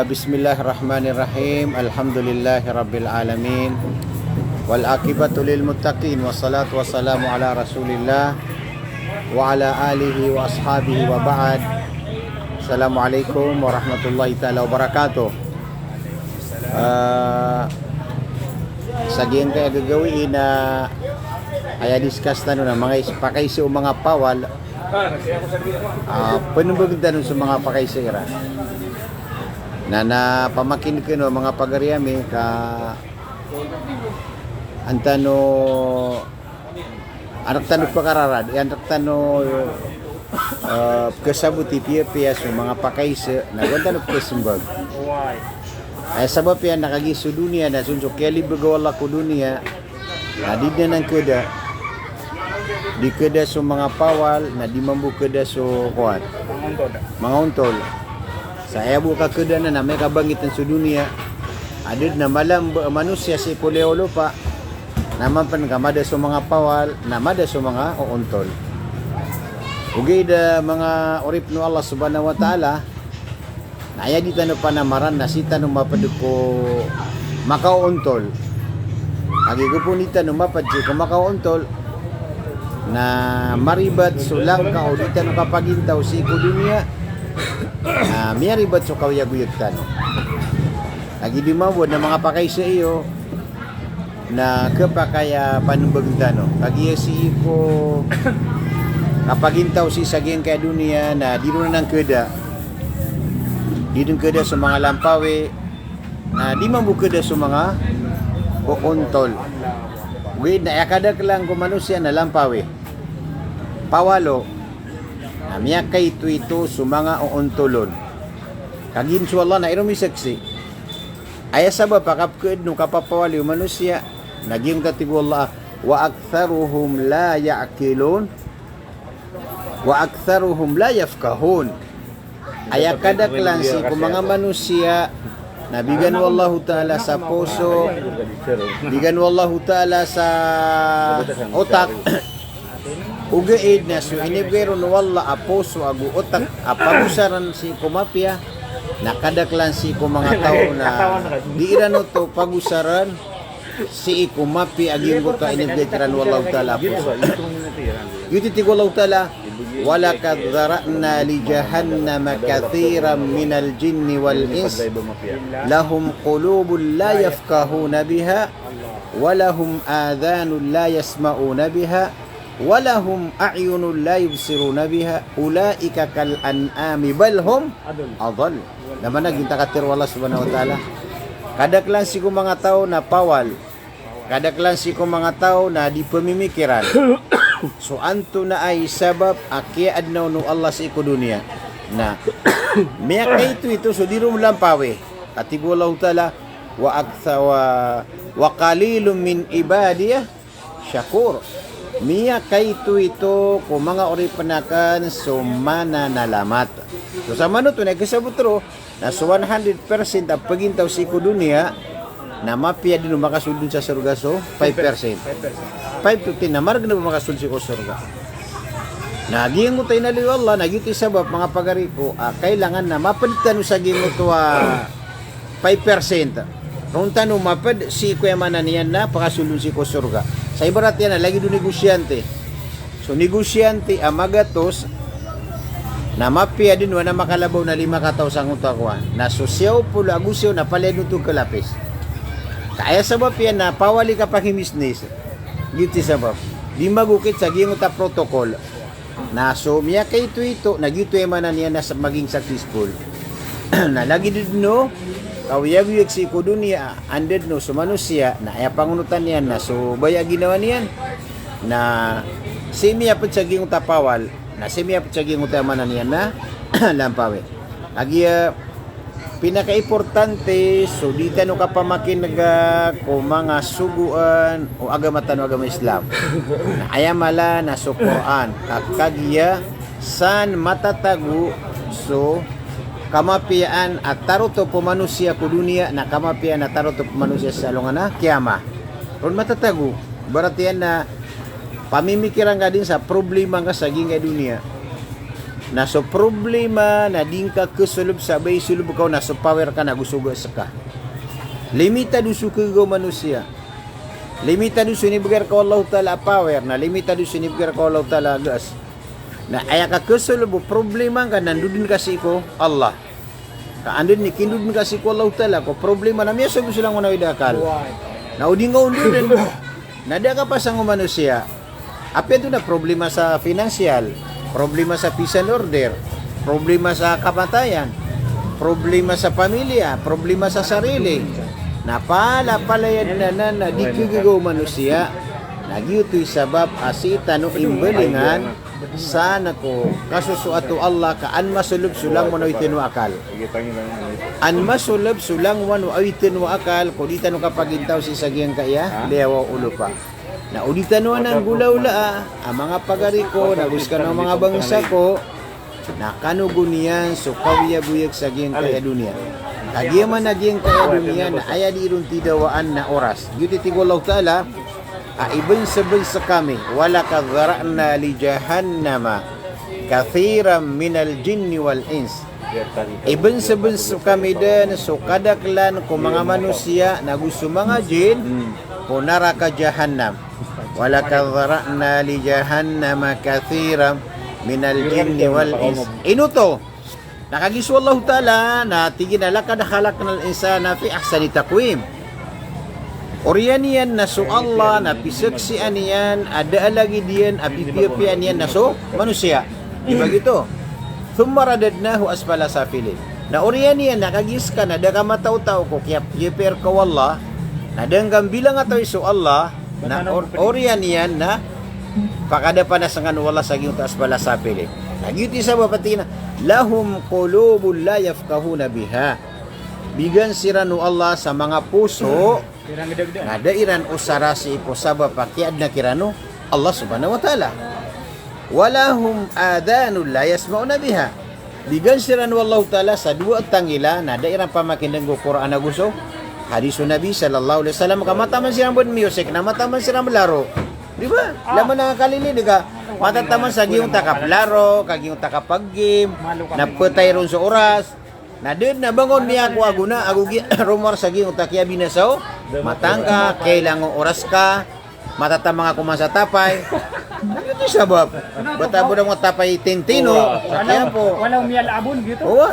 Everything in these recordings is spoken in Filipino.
Bismillahirrahmanirrahim. Alhamdulillahirabbil alamin. Wal akibatu lil muttaqin wassalatu wassalamu ala Rasulillah wa ala alihi wa ashabihi wa ba'd. Assalamualaikum warahmatullahi taala wabarakatuh. Sa giyang kaya gagawin na ay discuss na na mga pakaysa o mga pawal panumbag tanong sa mga pakaysa ira na pamakin ko no mga pagariami ka antano anak tanong pakararad anak tanong kasabuti piya so mga pakaysa na ganda no kasumbag ay sabab yan nakagiso dunia na sunsok kaya libagaw ko dunia na di na ng kuda di kuda so mga pawal na di mambu kuda so kuat mga untol saya buka kuda na may kabangitan sa dunia adid na malam manusia si puleo lupa naman pan kamada sa mga pawal namada sa mga untol ugay da mga orip no Allah subhanahu wa ta'ala na aya di tano panamaran na si tano mapaduko makauntol agi ko po ni tano mapadji ko makauntol na maribat sulang ka o di tano kapagintaw si ko dunia miyaribat so kawiyaguyag tano lagi di mawad na mga pakay sa iyo na kapakaya panumbag tano lagi si ko kapagintaw si saging kaya dunia na di rin ng keda di rin keda sa mga lampawi na di mabukeda sa mga untol wait na yakadak lang kumanusya na lampawi pawalo na miyakay ito sa mga uuntolon kagin sa Allah na irumi saksi ay sabab pakapked nung kapapawali manusia naging katigo Allah wa aktharuhum la ya'qilun wa aktharuhum la yafqahun ay kadak lang si kung mga manusia na bigan wallahu ta'ala sa puso bigan wallahu ta'ala sa otak ugaid na so inibero no wala aposo agu otak apagusaran si kumapya nakadaklan si ko mga tao na di irano to pagusaran si kumapi aging ko ka inibgetiran wallahu ta'ala aposo yuti wallahu ta'ala wala kadhara'na li jahannama kathiran minal jinni wal ins lahum qulubun la yafqahuna biha walahum adhanun la yasma'una biha walahum a'yunun la yubsiruna biha ulaika kal an'ami bal hum adall naman naging takatir wala subhanahu wa ta'ala kadaklan si ko mga tao na pawal kadaklan si ko mga tao na di pamimikiran so anto na ay sabab akia adnaw no Allah sa iko dunia na miya kay ito so di rum lampawi atigulahu ta'ala wa qalilun min ibadiya syakur miya kay ito ko mga ori panakan so mananalamat so sa mano to nagkasabutro na so 100% ang pagintaw sa iko dunia na mapia din makasudun sa surga so 5% 5 to 10 na marag na makasudun sa surga naging mo tayo naliw Allah nagyuti sabab mga pagari ko kailangan na mapalitan sa gimo to 5% kung tanong mapad si kuya mananiyan na pakasudun si ko surga sa ibarat yan na lagi do negosyante so negosyante amagatos na mapia din na makalabaw na 5 kataw sa ngutakwa na sosyaw pula agusyaw na paleno to kalapis kaya sabab yan na pawali ka pakimisnis giti sabab di magukit sa gingo ta protocol na so miya kay ito nagyuto emanan niya na maging successful na lagi din no kawiyag si ko dunia anded no so manusia na ay pangunutan niyan na so baya ginawa niyan na si miya pud sa gingo ta pawal na si miya pud sa gingo ta emanan niyan na lampawi lagi pinaka-importante so di tano ka pamakin ko mga suguan o agamatan o agama Islam na ayamala na so Quran kagya san matatagu so kamapian at taruto po manusia ko dunia na kamapian at taruto po manusia sa alungan na kiyama ron matatagu barat yan na pamimikiran ka din sa problema ka sa gingay dunia na so problema na din ka kesulub sabay sulub kau na so power ka na gusuga saka. Limitado su kego manusia. Limitado su nibgar ka Allah Ta'ala power na limitado su nibgar ka Allah Ta'ala gas. Na aya ka kesulub problema ka nandudin kasi ko Allah. Ka andun ni kindudin kasi ko Allah Ta'ala ko problema na miya so gusulang manawid akal. Na uding ka undudin. Nada ka pa sa manusia. Apa itu na problema sa finansial, problema sa peace and order, problema sa kamatayan, problema sa pamilya, problema sa sarili. Napala-palayan na di kigigaw manusia. Nagyuto'y sabab asita no imbelingan sana ko kasusuato Allah ka an masulub sulang manawitin wa akal. An masulub sulang manawitin wa akal ko dita no kapagintaw si sagyang kaya lewa ulo pa. Na uditan mo ng gulaw-la ang mga pagari ko, naguskan ng mga bangsa ko, na kanugunian so kawiyabuyag sa giyang kaya dunia. Kagiyaman na giyang kaya dunia na aya di irun tidawaan na oras. Yuti tigulaw ta'ala, ibn sa kami, wala kadhara'na li jahannama, kathiram minal jinni wal ins. Ibn sa kami din, so kadaklan ko mga manusia, na gusto mga jin, ko naraka jahannam. Walakad dhara'na li jahannama kathiran minal jinni wal ins. Inuto nakagisu Allah Ta'ala na tigina lakad khalaqnal insana fi ahsani taqwim. Orianian na so Allah na pisaksian yan ada lagi diyan apipiapian yan na so manusia. Di begitu. Thumma radadnahu asfala safilin. Na orianian nakagis ka na daga mataw-taw ko kaya piper ka wallah na danggang bilang ataw iso Allah na orian yan na pakada panasangan wala sa giyong taas pala sa pili. Nagyuti sa bapati na lahum qulubul la yafqahuna biha. Bigan sira no Allah sa mga puso na dairan usara si ipo sabab pakiad na kirano Allah subhanahu wa ta'ala. Walahum adanul la yasma'una biha. Bigan sira no Allah ta'ala sa dua tangila na dairan pamakindang go Quran na gusto. Hadisun Nabi sallallahu alaihi wasallam kamataman sirang buat music, namataman sirang melaro. Di ba? Laman nga kalili diga. Matataman sa giyong takaplaro, kagiyong takapag-game, napatay ron sa oras. Na din na bangon niya ako aguna, agugi rumor sa giyong takya binasaw. Matangka, kailangan oras ka, matatamang ako man sa tapay. Nakito sabab. Batabo na mga tapay tintino. Kaya po. Walang miyalabon gitu. Oo.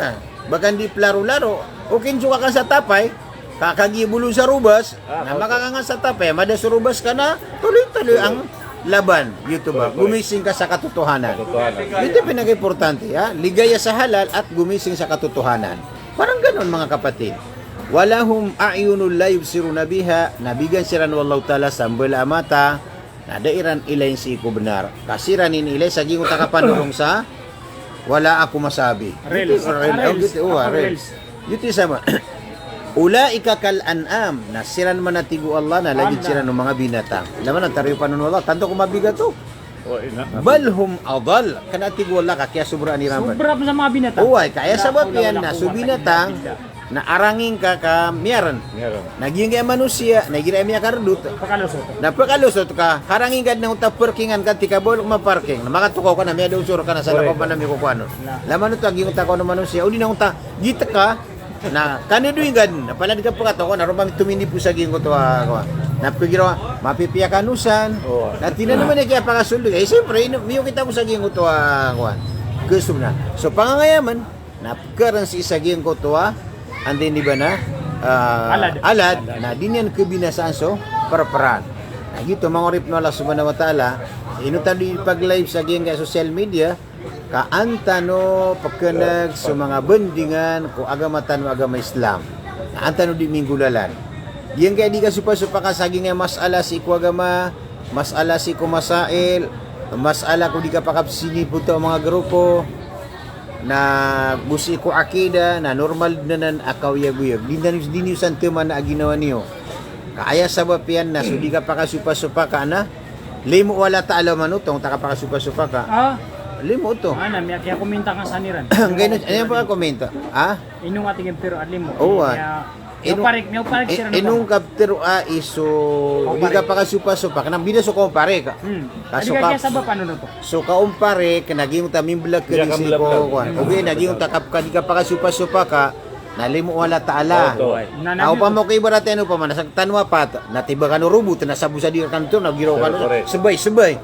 Baka hindi plaro-laro. O kinsuka ka sa tapay, kakagibulo sa rubas, na makakangan sa tapay, mada sa rubas ka na, tuloy-tuloy ang laban. Dito ba? Gumising ka sa katotohanan. Ito pinag-importante, ha? Ligaya sa halal at gumising sa katotohanan. Parang ganon mga kapatid. Walahum a'yunul la yubsiruna biha, nabigan siran wallahu ta'ala sambala mata, na dairan ilayin si ko benar. Kasiranin ilay sa gingo takapanulong sa wala ako masabi. Reels. Ito sama. Ulaika kal an'am, nasiran man natigo Allah na lagit sila ng mga binatang. Laman ang tariyo pa nun Allah, tanto kung mabigat to. Balhum adal, kanatigo Allah ka, kaya sobra ni Ramban. Sobra sa mga binatang. Uway, kaya sabab yan na subinatang, na arangin ka ka miyaran. Naging kaya manusia, naging kaya miya kardut. Napakalusot ka, harangin ka na utap parkingan ka, tika bolok maparking. Na makatukaw ka na, miya daw suro ka na, sa lakop pa na miya kukuano. Laman ito, aging utakaw ng manusia, uli na uta, gita ka, na kaniduin gan napalad ka pa ko na rumang tumindi po sa gingo to napigiro mapipiyakanusan na tinan naman kaya pakasulod eh siyempre miyo kita ko sa gingo to gusto na so pangangayaman napkaran si isa gingo to andin di ba na alad na dinyan kebinasaan so perperan na gito mga rip no Allah subhanahu wa ta'ala inutan di pag live sa gingo social media kaantano pagkanag sa mga bendingan ko agamatan o agama Islam. Kaantano di minggulalan. Diyan kaya di ka supa-supa ka saging nga masala si ko agama, masala si ko masail, masala ko di ka pakapsini po ito mga grupo na gusi ko akida na normal na nan akaw-yag-uyag. Diniusan teman na ginawa niyo. Kaya sabab yan na so di ka pakasupa-supa ka na limo wala ta'ala manutong taka pakasupa-supa ka. limo to. Ana, may kaya kuminta kang saniran. Ganun, ano pa komento? Inong ating pero adlimo. Oo, May parik sila Inung kaptero iso di ka pa kasupa-supa kanang bida so kumpare ka. Kasi kaya sa ba paano to? So kaumpare kanaging ta mimblak ka Diya ka si mblak-blak. ko. Obi naging ta kap ka di ka pa kasupa-supa ka. Nalimo wala taala. Ako pa mo kay barate ano pa man sa tanwa pat. Natiba ka no rubut na sabu sa di kanto nagiro ka Correct. subay.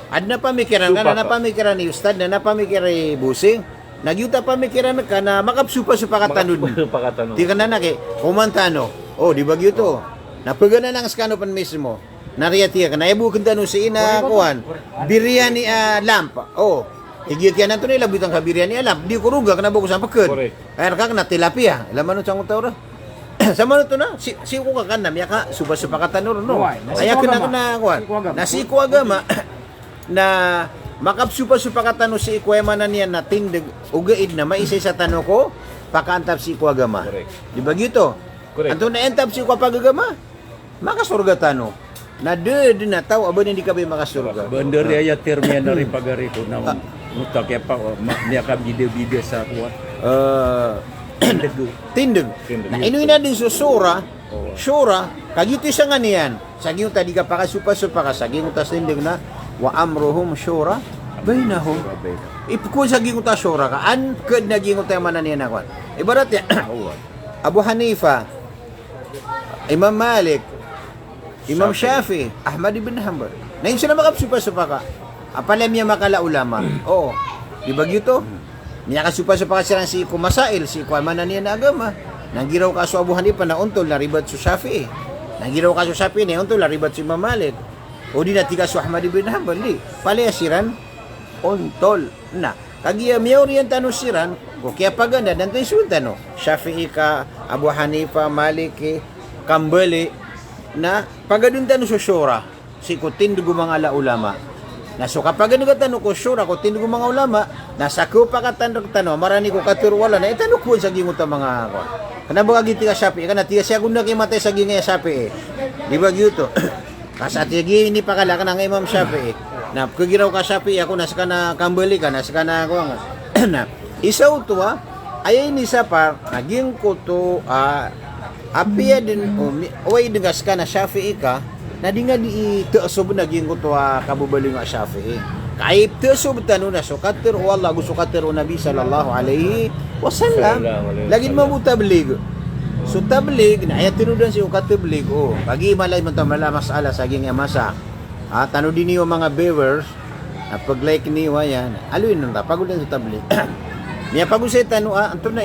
Ad na pamikiran Supa na pamikiran ni ustad na pamikiran ni busing. Nagyuta pamikiran ka na makapsupa-supa ka tanod. Pakatanong. Di ka na naki, kumantano. Oh, di ba to? Napaga na lang sa kano pan mismo. Nariyatiya ka, naibukin tanong si ina, kuhan. Biryani lamp. Oh, higit yan na ito nila, butang ka biryani lamp. Di ko ruga, ka na bago sa pakad. Correct. Kaya ka na tilapia. Alam mo nung tawra? Sa mga ito na, si ko ka kanam, yaka, supa-supa ka tanor, no? Uy, Kaya ka na, kuhan. Nasi ko agama, na makapsupa-supa ka tanong si Ikwema na niya na tindig, ugaid na maisay sa tanong ko, pakaantap si Ikwagama. Correct. Di ba gito? Correct. Anto na entap si Ikwagama, makasurga tanong. Na na tao, aba hindi ka ba makasurga? Bandar ya termian dari pagari ko na mutak ya pa niya ka video sa kuha. Tindig. Na inuwi na din sa Sura, kagito siya nga niyan. Saging tadi ka pakasupa-supa ka, saging ta tindig na, wa amruhum syura bainahum. Ipukul saging ta syura ka, an kad naging ta man niya nakon. Ibarat ya, Abu Hanifa, Imam Malik, Imam Shafi, Ahmad ibn Hanbal. Na yun sila makapsupa-supa ka. Apalam niya makala ulama. Oo. Di ba gito? Niya kasupa-supa ka silang si Kumasail, si Kuamana niya na agama. Nanggiraw ka sa Abu Hanifa na untol na ribat sa Shafi. Nanggiraw ka sa Shafi na untol na ribat sa Imam Malik. O di natika sa Ahmad ibn Hanbal. Di. Palayasiran, untol na. Kagiya miyaw riyan tanong siran, ko kaya paganda, nantoy sultan no. Shafi'i ka, Abu Hanifa, Maliki, Kambali, na pagadun tanong sa syura, si kutin dugo mga ala ulama. Na so kapag ano ka tanong ko syura, kutin dugo mga ulama, nasa ko pa ka tanong marani ko katurwala na, itanong ko sa gingot mga ako. Kana ba giti ka Shafi'i, kana tiya siya kung nakimatay sa gingay Shafi'i. Di ba gyuto? Kasati gini pa kala ka ng Imam Shafi'i. Na kagiraw ka Shafi'i ako nasa ka na Kambali ka nasa ka na ako na isa to ayay ni sa par naging ko to apia din way dingas ka na Shafi'i ka na di nga di teosob naging ko to kabubali nga Shafi'i kay teosob tanu na sukatir wallah gusto katir Nabi sallallahu alaihi wasallam lagi mo tablig. So tablig na ayat tinudan si ukatablig pagi malay mo tamala masala sa ging masa. Tano din niyo mga viewers na pag-like niyo yan. Aluin nung ta pagulan sa tablig. Niya pagusay tano anto na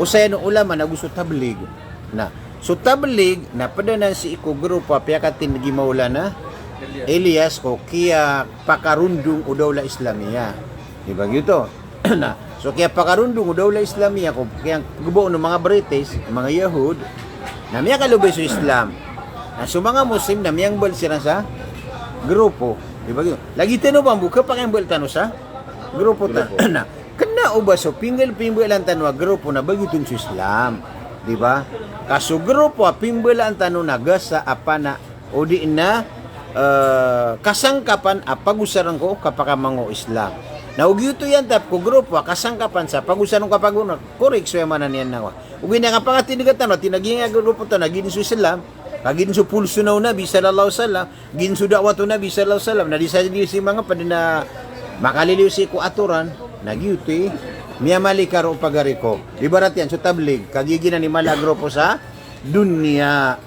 usay no ulama na gusto tablig. Na so tablig na padanan si iko grupo piyakatin gimawla na Elias ko kiya pakarundung udawla Islamia. Di ba gito? Na so kaya pakarundung udawla Islamia ko kaya gubo ng mga British, mga Yahud na miya kalubay sa Islam. Na so mga Muslim na miyang bal sila sa grupo. Di ba gito? Lagi tanong ba buka pa kayang bal tanong sa grupo ta na kana uba so pinggel-pinggelan tanwa grupo na bagitun sa Islam. Di ba? Kaso grupo pinggelan tanong naga sa apa na o di na kasangkapan pag-usaran ko kapag mango Islam. Naugyuto yan tap ko grupo kasangkapan sa pag-usaran kapag korek so man niyan nawa. Ugi na kapag tinigatan tinaging grupo ta nagin sa Islam. Kagin so pulso na Nabi sallallahu alaihi wasallam, gin so dawat Nabi sallallahu alaihi wasallam, na di sa si mga padina makaliliw si ko aturan, nagyuti miya malikaro pagariko. Ibarat yan so tablig, kagigina ni malagro po sa dunya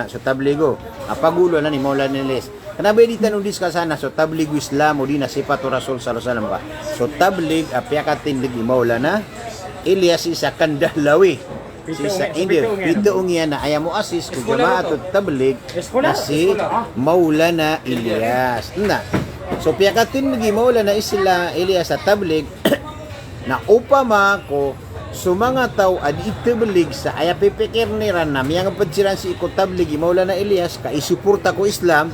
so tabligo. Apagulo na ni Maulana Niles. Kana ba di tanong diskasana so tablig Islam o di na sifat Rasul sallallahu alaihi wasallam ba. So tablig apyakatin ni Maulana Ilyas sa Kandahlawi. Si sa India, pitoong yan na ayaw mo asis kung jamaat at tablig na si Maulana Ilyas. Na, so piyakatin nagi Maulana Ilyas at tablig na upama ko so mga tao ad itablig sa ayapipikir niran na miyang pansiran si iko tablig Maulana Ilyas ka isuporta ko Islam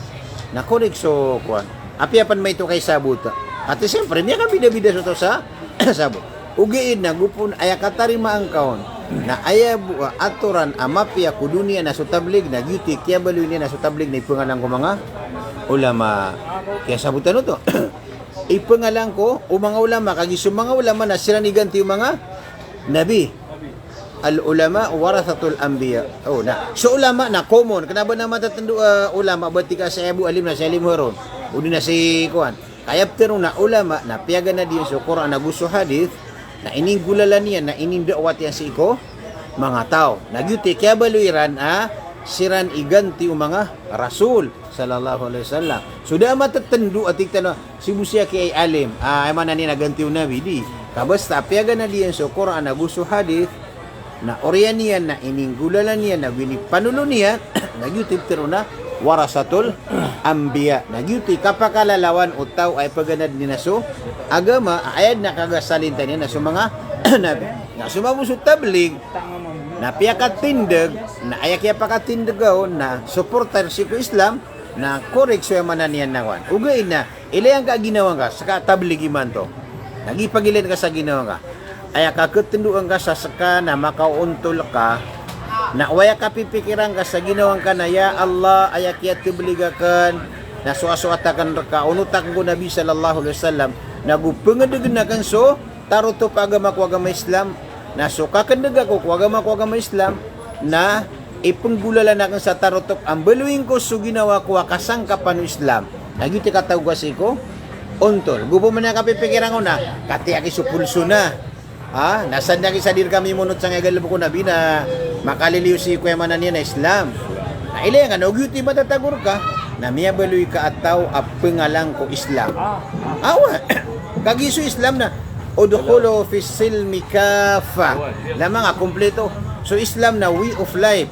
na konek so kuan. Apiapan may ito kay sabuta. At siyempre, miya ka bida-bida sa sabot. Ugiin na gupon ayakatari maangkaon na ayabu aturan amapia kudunia na sutablig na gyuti kya baluy na sutablig na ipungalan ko mga ulama. Kaya sabutan to. Ipangalan ko, o mga ulama, kagiso mga ulama na sila ni ganti yung mga nabi. Al-ulama warathatul anbiya. Oh, na. So ulama na common. Kenapa nama tertentu ulama berarti ka sa Abu Alim na sa Alim Harun. Udi na si kuan. Kaya terung na ulama na piaga na din sa Quran na gusto hadith na ining gulalan niya na ining dakwat yang si ko mga tao. Nagyuti kaya baluiran siran iganti yung mga rasul sallallahu alaihi wasallam. Sudah matatendu atik tanah si busia ki ay alim. Ay mana ni naganti yung nabi di. Kabasta piaga na diyan sa Quran na gusto hadith na orian niya na ining gulalan niya na bini panulo niya nagyuti pero na warasatul anbiya. Nagyuti kapakalalawan utaw ay paganad ni naso agama ayad na kagasalintan niya na sa mga nabi. Na sumabusot tablig na piyakat tindag na ayak kaya pakatindegaw na supporter si ko Islam na korek so yung mananian nawan. Ugain na ilayang ka ginawa ka saka tablig iman to. Nagipagilan ka sa ginawa ka. Ayak ka ketenduan ka sa saka na makauntol ka na waya ka pipikiran ka sa ginawang ka na ya Allah ayak kaya tibligakan na suasuatakan ka unutak ko Nabi sallallahu alaihi wasallam nagupengadegenakan so taruto pa agama ko agama Islam na so kakendaga ko agama Islam na ipenggulalan akan sa tarutok ang baluing ko so ginawa ko kasangkapan Islam nagyuti katawgas ko untol gubo man na kapipikiran ko na katiaki supulso na nasan na kisadir kami munot sa ngagal ko Nabi na makaliliw si kuya manan niya na Islam na ilay nga nagyuti matatagur ka na miya baluy ka ataw pengalang ko Islam awa kagiso Islam na udkhulu fi silmi kafa lamang kumpleto so Islam na way of life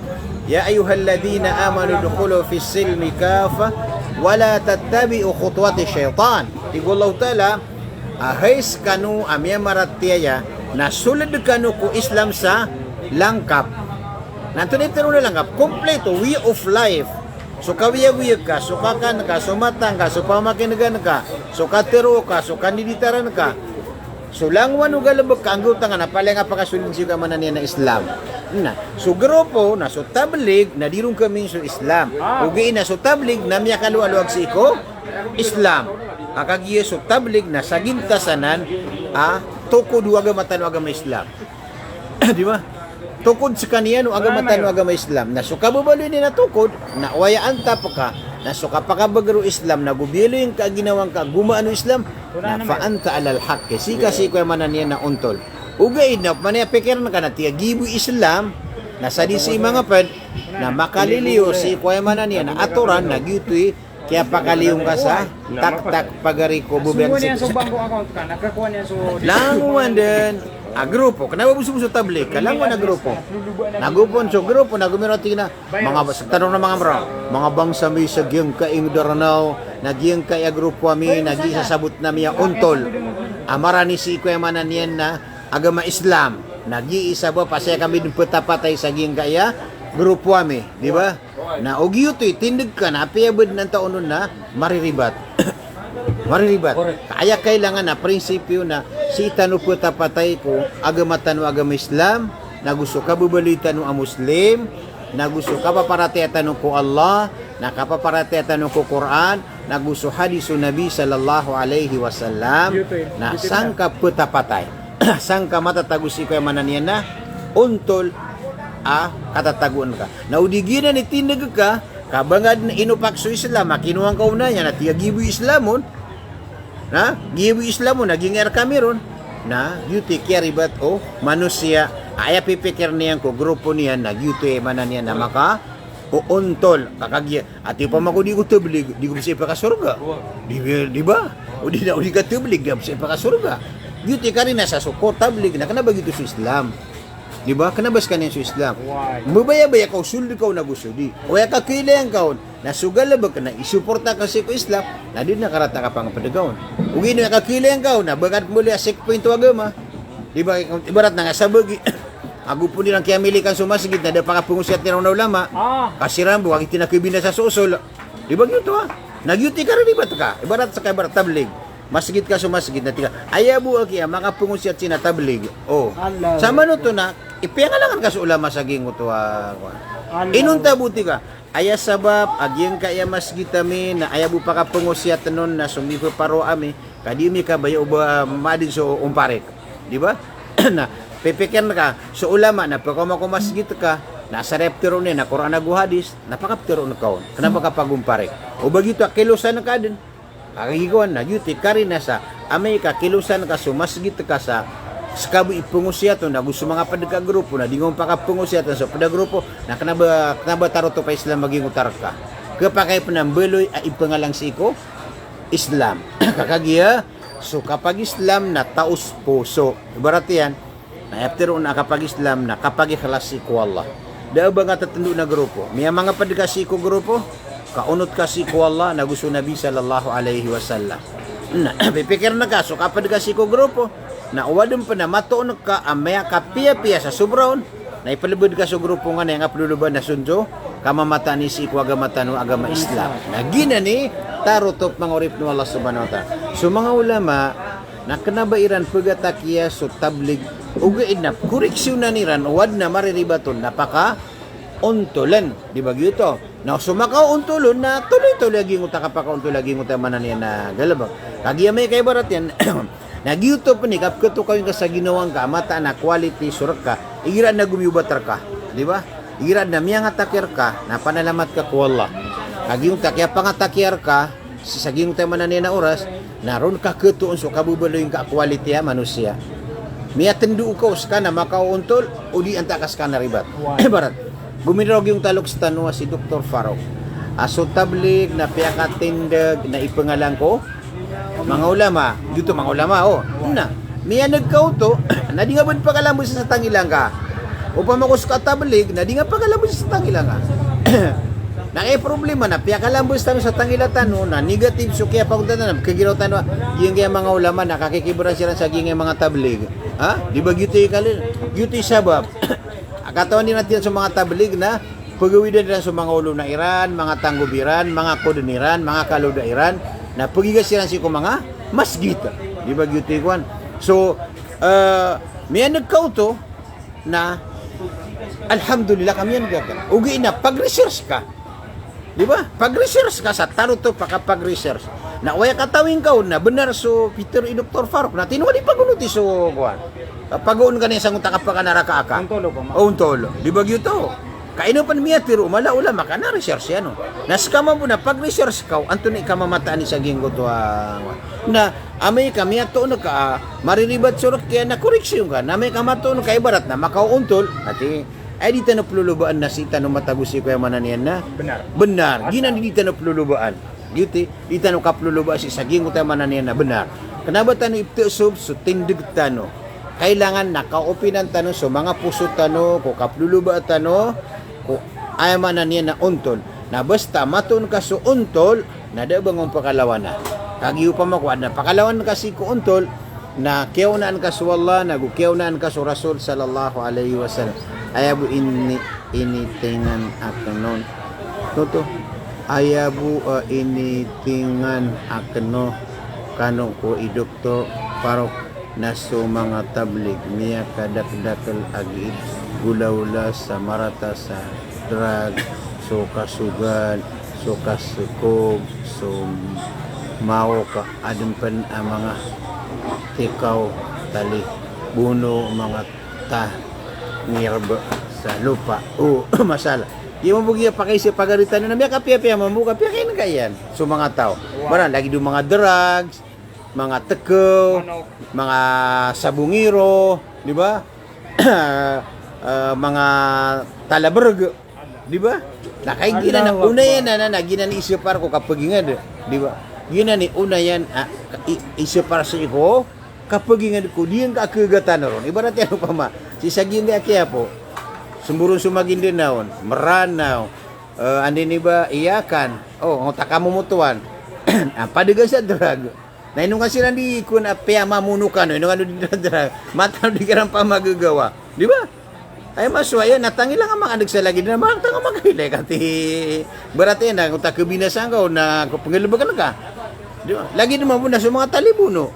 ya ayyuhalladhina amanu udkhulu fi silmi kafa wala tattabi'u khutuwati syaitan tigullahu taala ahais kanu amya maratiya na sulad kanu ko Islam sa langkap nanto nitero na langkap kompleto way of life so kawiya-wiya ka so kakan ka so matang ka so pamakinagan ka so katero ka so kandiditaran ka so langwan ugalabog ka ang gutang na pala nga pakasulin siya manan niya na Islam na so grupo na so tablig na dirong kami so Islam ugi na so tablig na miya kalualuag si ko Islam akagiye so tablig na saging kasanan tukod agama tanu agama Islam di ba tukod sa kaniya no agama tanu agama Islam na so kababalo ni na tukod na wayaan ta pa ka na so kapakabagaro Islam na gubilo yung kaginawang ka gumaano Islam na faanta alal haq si kasi ko manan niya na untol ugay na manaya pikiran ka na tiya gibu Islam na sa disi mga ped na makaliliyo si ko manan niya na aturan na gyutoy kaya pakaliyong ka sa tak pagari ko bubeng Sumo niya sa bangko account ka nakakuha niya so languan din grupo kenapa buso tablik kalanguan na grupo nagupon so grupo nagumirati na mga tanong na mga bangsa may sa giyang kaing daranaw nagyang kaya grupo ami nagisasabot na miya untol amarani si kuya manan yan na agama Islam nag-iisa ba pasaya kami din patapatay sa giyang kaya grupo ami di ba na ugyutoy tindig ka na piyabad ng taon nun na mariribat kaya kailangan na prinsipyo na si tanu patapatay ko agama tanu agama Islam na gusto ka bubalitan ng Muslim na gusto ka paparatiatan ko Allah na kapaparatiatan ko Quran na gusto hadisu Nabi sallallahu alaihi wasallam na sangka patapatay sangka matatagusi ko manan yan na untol katataguan ka na udigina ni tindig ka kabangad na inupak so Islam makinuang ka una niya na tiyagibu Islamon na gibu Islamon naging Kamerun na yuti karibat manusia aya pipikir niyan ko grupo niyan na yuti manan niya na maka untol kakagya ati pa mako di ko tablig di ko bisa pa ka surga di ba o di na uli ka tablig di bisa pa ka surga yuti ka rin na sa suko tablig na kana bagito sa Islam di ba kanabas ka niyan sa Islam mabaya-baya ka usuldi ka na gusto di o ya ka kilayang ka na sugal ba ka na isuporta ka sa Islam na di nakarata ka pang padagawon ugi na ka kilayang ka na bagat muli asik point agama di ba ibarat na nga sabagi Ago po nilang kaya milikan sumasigit na da pakapungusyat nilang na ulama. Kasiran buwag itinakibina sa susol. Di ba yun to Nagyuti ka rin di ba ka? Ibarat sa ibarat tablig. Masigit ka sumasigit na tika. Ayaw buwag kaya makapungusyat sina tablig. Sama no to na ipiyangalangan ka sa ulama sa gingo to. Inunta buti ka. aya sabab agyeng kaya masjid ami na aya bu pa ka pengusiat nun na sumipo paro ami kadi mi ka bayo ba madin so umparek di ba na pipikir ka so ulama na pagkama ko masjid ka nasa reptiro ni na Quran ag hadis napakaptiro na kaon kenapa ka pagumparek o bagito kilusan ka din kagigon na yuti kari na sa Amerika kilusan ka so masjid ka sa sekabu ipungusyato na gusto mga padagka grupo na dingong pa ka pungusyato sa pada grupo na kanaba taroto pa Islam maging utar ka kapakay panambeloy ay ipangalang siko Islam kakagiya so kapag Islam na taos puso ibarat yan na after na kapag Islam na kapag ikhlas siko Allah da ba nga tatendo na grupo may mga padagka siko grupo kaunot ka siko Allah na gusto Nabi sallallahu alaihi wasallam na pipikir na ka so kapag ka siko grupo na uwadon pa na matuon ka amaya kapia-pia sa sobraon na ipalibod ka sa grupo nga na yung apluluban na sunjo kamamata ni si agama tanu agama Islam na ginani tarutop mga urip ni Allah subhanahu wa ta'ala so mga ulama na kanabairan pagatakiya so tablig ugain na koreksyon na niran uwad na mariribaton napaka untulan di ba gito na sumaka untulon na tuloy-tuloy lagi nguta kapaka untul lagi nguta manan yan na galabag kagi may kay barat yan Nag-YouTube ni kapketo kayo ka sa ginawang ka mata na quality surat ka igira na gumiubatar ka di ba igira na miya nga takir ka na panalamat ka ko Allah kaging takya pangatakir ka sa gino tayo manan na oras naron ka ketuon so kabubaloy ka quality ha manusia miya tendu ko ska na makauntol o di antakas ka na ribat barat gumirog yung talok sa tanwa si Dr. Farok aso tablig na piyakatindag na ipangalan ko mga ulama dito mga ulama na miya nagkauto na di nga ba pagkalambos sa tangilang ka upang makus ka tablig na di nga pagkalambos sa tangilang ka na problema na piyakakalambos tayo sa tangilatan na negative so kaya pagkutatan kagiraw tanwa yung kaya mga ulama nakakikibran sila sa gingay mga tablig ha di ba gito gito sabab katawan din natin sa mga tablig na pagawidan nila sa mga ulo na Iran mga tanggubiran mga kodeniran mga kaludairan na pagigas sila si ko mga masjid di ba gyud kwan so may nagkauto na alhamdulillah kami yan gagal ugi na pag-research ka di ba pag-research ka sa taruto pa kapag research na waya katawing ka na benar so Peter i Dr. Farok na tinuwa di pagunuti so kwan pag-uun ka niya sa nguta kapag naraka ka Untolo pa ma. untolo di ba gyud to kaino pan miya tiro mala ulama ka na research yan naskama mo na pag research ka anto ni ka mamataan ni sa ginggo to na amay ka miya to no ka mariribat surok kaya na koreksyon ka na may ka mato no kay barat na makauntol ati ay di tanong plulubaan na si tanong matagusi ko yung mananian na benar ginan di tanong plulubaan duty di tanong kaplulubaan si sa ginggo tayo mananian na benar kenapa tanong iptusub so tindig tanong kailangan nakaupinan tanong so mga puso tanong ko kapluluba tanong ko ay manan niya na untol na basta maton ka so untol na da bang pakalawan na kagiyo pa makuan na pakalawan kasi ko untol na kiyawnaan ka so Allah na kiyawnaan ka so Rasul sallallahu alaihi wasallam ayabu initingan aknon toto ayabu initingan akno kano ko i Dr. Farok na so mga tablig niya kadak-dakal agid gulawla sa marata sa drug so kasugan so kasukog so mao ka adun pan ang mga tikaw tali buno mga ta nirba sa lupa masala di mo bugi pa kay si pagaritan na miya kapya mo kapya kay na kayan so mga tao baran lagi do mga drugs mga tekaw mga sabungiro di ba mga talaberg di ba nakay gina na una yan na gina ni isipar ko kapag ingad di ba gina ni una yan isipar sa iko kapag ingad ko diyan ka kagatan ron ibarat yan pa ma si saging di kaya po sumburong sumagin din naon meranaw andin iba iyakan ang takamumutuan padagan sa drug na inong kasi nandi kun apya mamunukan inong ano din drug matang di karang pa magagawa di ba ay maswaya natangi lang ang mga adag sa lagi na mga tanga magkilay kati barat yan na kung takabinasan ka o na pangalabagan ka di ba lagi naman mo na sa mga talibuno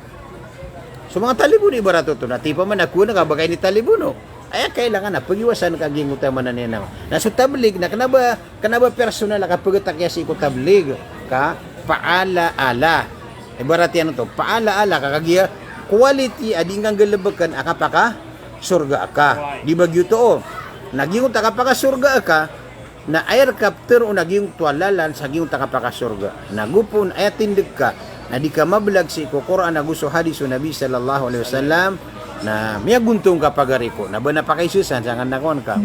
sa mga talibuno ibarat ito natipa man nakuha na kabagay ni talibuno Ay kailangan na pagiwasan kaging utama na niya na so tablig na kanaba personal ka pagatakya si ko tablig ka paala-ala. Ibarat yan to, paala-ala ka kagiya quality ading kang galabakan akapaka surga ka. Di bagyo to. Naging takapaka surga ka na air captor o naging tualalan sa giyong takapaka surga. Nagupon ay tindig ka na di ka mabalag si Quran na gusto hadis o Nabi sallallahu alaihi wasallam na miya guntong ka pagariko na ba napakaisusan sa kanakon ka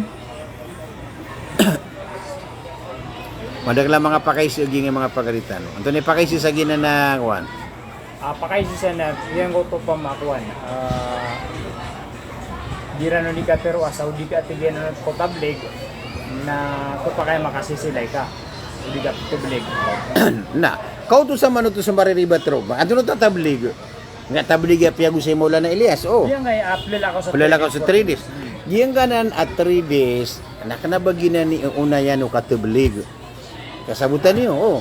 madagla mga pakaisu gini mga pagaritan anto ni pakaisu sa ginanawan Pakaisu sa na yan ko to pamakuan. Di rano di ka pero asaw di ka tigyan na ko tablig na ko pa kaya makasisilay ka. Di ka tablig. na kau tu sa mano tu sa maririba tropa anto no tatablig nga tablig ya piago sa mola na Elias Yan nga apil ako sa Palala ka sa 3 days. Diyan ganan at 3 days, nakanabagi na ni una yan o katublig. Kasabutan niyo,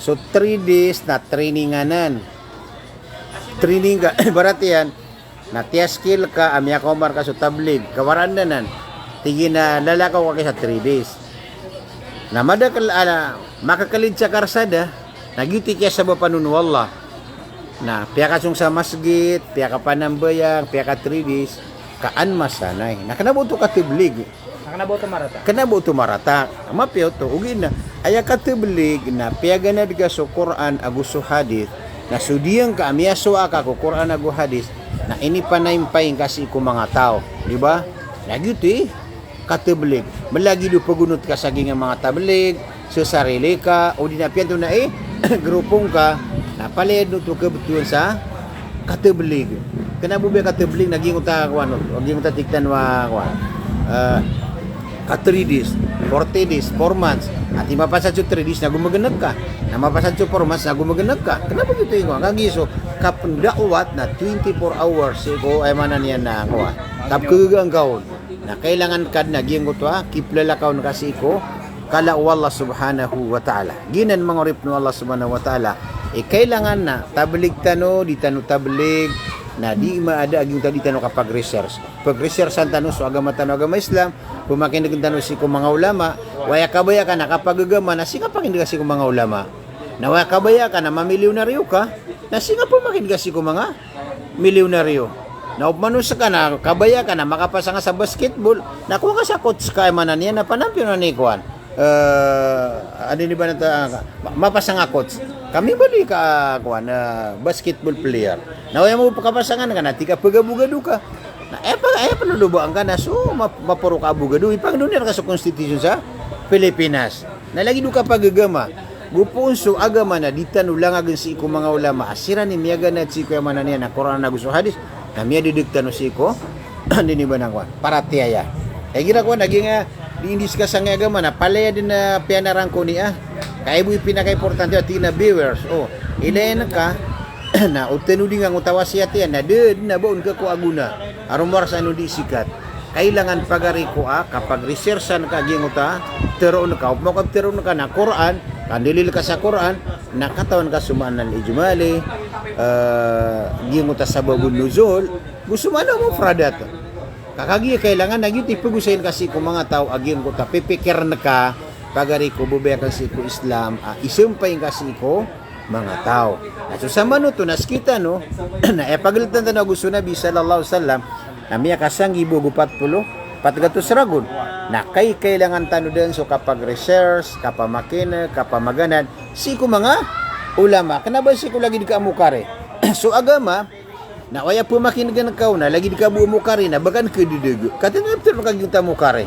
So 3 days na traininganan. Training ka, barat yan, na tiya skill ka, amya komar ka sa tablig, kawaran na nan, tigin na lalakaw ka sa 3 days. Na madakal, makakalid sa karsada, nagyuti kya sa bapanunwallah. Na piya ka sa masjid, piya ka panambayang, piya ka 3 days, kaan masanay. Nakanabuto ka tiblig. Nakanabuto marata. Kanabuto marata. Mapiyo to, ugin na. Aya ka tiblig na piya ganad ka sa Quran aguso hadith, na sudiyang ka, amiyaso ka ko Quran agu hadith, na inipanayimpayin kasi ko mga tao. Di ba? Nagyuti, katiblig. Malagi do pagunot ka sa ginga mga tablig, sa sarili ka, o di na piyan to na grupong ka, napaled no to kabutuan sa katublig. Kana bubi katublig naging uta kuan, naging uta tiktan wa kuan. Ka 3 days, 40 days, 4 months. At mapasad sa 3 days na gumaganap ka. Na mapasad sa 4 months na gumaganap ka. Kana ba gito ingo? Kagiso kapndawat na 24 hours ko ay manan yan na kuan. Kapkugang kaon. Na kailangan kad naging utwa kiplalakaw na kasi ko kala Allah subhanahu wa ta'ala. Ginan mangorip no Allah subhanahu wa ta'ala. Kailangan na tablig tano di tano tablig na di maada aging tadi tano kapag research. Pag research ang tano so agama Islam, pumakin ng tano si ko mga ulama, waya kabaya ka na kapag agama na singa pakin kasi ko mga ulama. Na waya kabaya ka na mamilyonaryo ka, na singa pumakin kasi ko mga milyonaryo. Na upmanus ka na kabaya ka na makapasa nga sa basketball, nakuha ka sa coach ka manan yan na panampyo na ni kuan. Ano ni ba nata mapasang coach kami bali ka kuan basketball player nawaya mo pakapasangan ka na tika pagabugado ka na panulubuan ka na so mapuro ka abugado ipang dunia ka sa constitution sa Pilipinas na lagi do ka pagagama gupunso agama na ditano lang agen si ko mga ulama asira ni miyaga na si ko man niya na Quran na gusto hadis na miya didiktano si ko ni ba nang kuan para tiyaya gira ko naging diindis ka sa agama na palaya din na pianaran ko niya kaya mo pinaka-importante at na viewers ilayan ka na utenuding ang utawa siya tiyan na na baon ka ko aguna arumar sa ano di sikat kailangan pagari ko kapag researchan ka ging uta teron ka upmakab teron ka na Quran kandilil ka sa Quran nakatawan ka sumaan ng ijmali ging uta sa babun nuzul gusto man mo fradat kakagi kailangan nagyuti pagusayin kasi ko mga tao aging ko ta pipikir na ka pagari ko bubaya kasi ko Islam isumpayin kasi ko mga tao at so sa manuto naskita no na pagalitan na gusto Nabi sallallahu alaihi wasallam na miya kasang ibo gupat pulo patgatos ragon na kailangan tano din so kapag research kapamakina kapamaganan si ko mga ulama kanaba si ko lagi di ka amukare so agama na waya pumakingan ka na lagi di ka bumukari na bagan kedidig katanya betul kagyuta mukari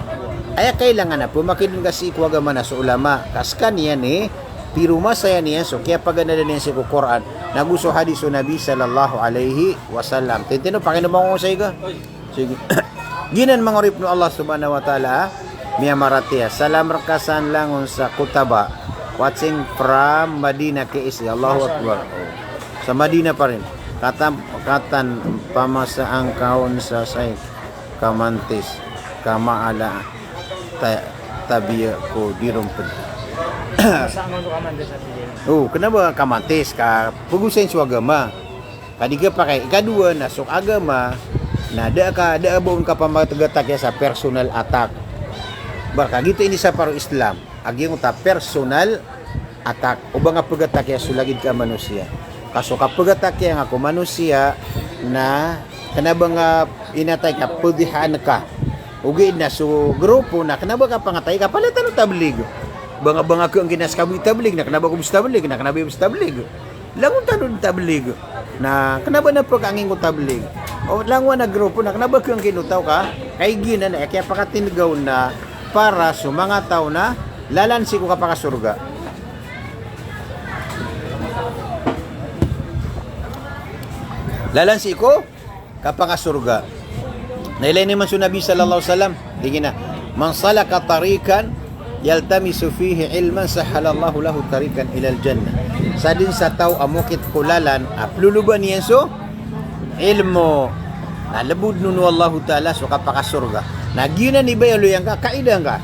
ay kailangan na pumakingan kasi ko agama na sa ulama kaskan yan pero masaya niya so kaya paganda niya sa Quran na gusto hadis Nabi sallallahu alaihi wasallam tintino pakinabang ko sa iga sige ginan mangorip no Allah subhanahu wa ta'ala miya maratia salam rakasan langon sa Kutaba watching from Madinah KSA Allahu Akbar sa Madinah pa rin katan pamasaang kaon sa say kamantis kamaala tabiya ko dirumped Saan mo kamantis sa sige? Kenapa kamantis ka pugusin sa agama kadiga pa kay ikadua na sok agama na da buong ka pamagatak sa personal attack. Barka gitu ini sa paro Islam. Agi yung ta personal attack. Uba nga pagatak sulagid ka manusia. Kaso kapag attack yang ako manusia na kanaba nga inatay ka pudihan ka. Ugi na so grupo na kanaba ka pangatay ka palitan ng tablig. Banga ko ang ginas kami tablig na kanaba ko tablig na kanaba ko tablig. Langon tanong tablig na kanaba na pagangin ko tablig. O langwa na grupo na kanaba ko ang kinutaw ka kay gina na kaya pakatingaw na para sa mga tao na lalansi ko kapakasurga. Lalansi ko kapakasurga. Nailay naman sa Nabi sallallahu alaihi wasallam, digin na, man salaka tarikan yaltamisu fihi ilman sahalallahu lahu tarikan ilal jannah. Sa din sa tao amukit kulalan, apluluban niyan so ilmo. Nalabud nun wallahu ta'ala so kapakasurga. Nagyunan ni bayalo yang ka kaida ka.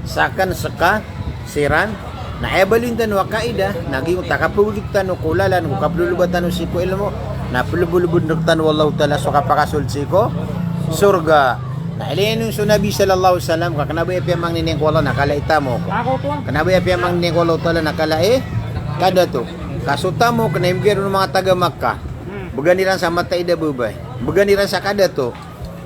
Sakan saka siran na ebalintan wa kaida naging takapugitan no kulalan ko kaplulubatan no siko ilmo na pulubulubud nagtan wallahu ta'ala so kapakasulsi ko surga. Na ilin yung Nabi sallallahu alaihi wasallam ka kanabay piyamang nining wala nakalaita mo ko. Kanabay piyamang nining wala ta'ala nakalae kada to. Kasuta mo kanayimgir ng mga taga Makkah. Buganiran sa matay da bubay. Buganiran sa kada to.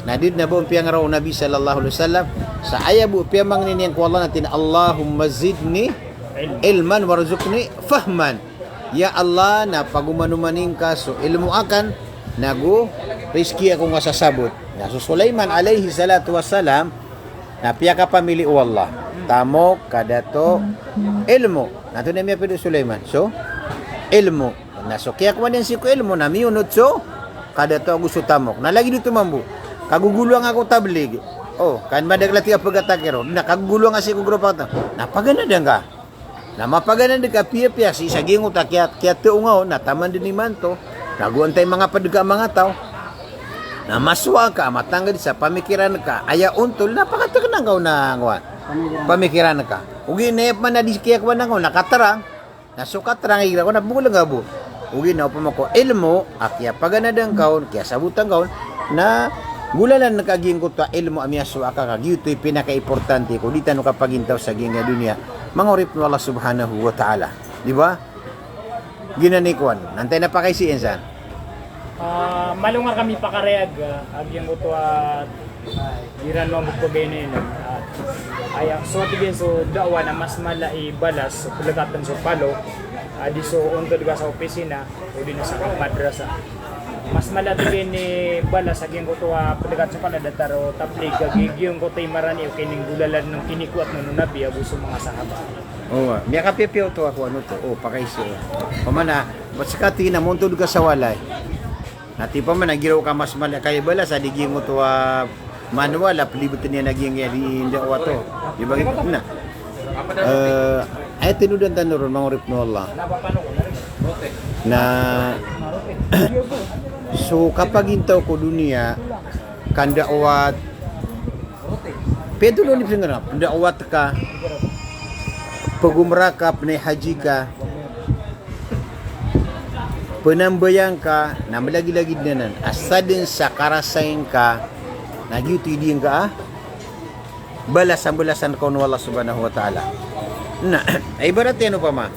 Nadid na buong piyang raw Nabi sallallahu alaihi wasallam sa ayabu piyamang nining wala natin Allahumma zidni ilman warzuqni fahman. Ya Allah na pagumanumaning ka so ilmu akan nagu rizki ako nga sasabot. Na so Sulaiman alaihi salatu wassalam na piya ka pamili wallah. Tamo kadato ilmu. Nato na miya pedo Sulaiman. So ilmu. Na so kaya kumanin si ko ilmu na miunod so kadato gusto tamok. Na lagi dito mambu. Kaguguluang ako tablig. Oh, kan madaglati ka pagatakero. Na kaguguluang asi ko grupo ta. Napagana dan ka. Na mapagana de ka piya-piya si saging utakyat kaya tuungaw na taman din ni manto. Naguantay mga padga mga tao. Na maswa ka matanggad sa pamikiran ka. Aya untol napakataknang ka na ngwan. Pamikiran ka. Ugi nep man na diskiya ka nang nakatarang. Nasukat terang igra ko na bulang gabo. Ugi na upama ko ilmo akya pagana dang kaon kaya sabutang kaon na gulalan nakaging ko ta ilmo amya suaka ka gitoy pinaka-importante ko dita no kapagintaw sa ginga dunia. Mangurip no Allah subhanahu wa ta'ala. Di ba? Ginanikwan. Nantay na pa kay si Ensan. Malungar kami pakareag agyang ko to at giran mo ko benin ay so tigin so dawa na mas malai balas so pulagatan so palo adi so unto diga sa opisina o di na sa madrasa mas malatigin ni balas agyang ko to pulagat sa pala dataro taplig gagigyong ko tay marani o kining gulalan ng kinikuat no nabi abuso mga sahaba. Oh, miya kapipiw to ako ano to. Oh, pakay siya. Pamana, batsakati na montod ka sa walay. Nati pa man nagiraw ka mas malakay bala sa digi mo to manual aplibutin niya naging yari hindi o to. Di ba gito na? Ay tinudan tanuron mangurip no Allah. Na so kapag intaw ko dunia kanda awat pedo no ni pingra kanda awat ka pagumra ka panay haji ka penambayang ka na malagi-lagi nanan asadin sa karasain ka nagyuti din ka balasan ko no Allah subhanahu wa ta'ala na ay barat yan pa ma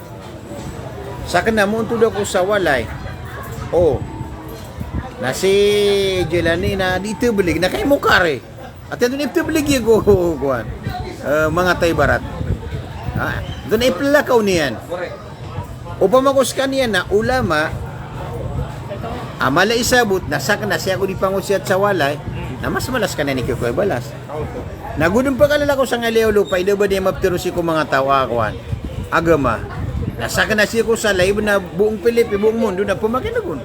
sa kana mo untud ako sa walay oh na si Jelani na dito bilig na kay mukare at ito nito bilig ko kuan mga tay barat doon ay plakaw niyan upamakus ka niyan na ulama amala isabot nasak na siya ko di pangusyat sa walay na mas malas ka na ni Kikoy balas nagudong pagkalala ko sa ngaliyaw lupay daw ba niya maptiro si ko mga tawa akuan agama nasak na siya ko sa live na buong Pilipi buong mundo na pumakinagun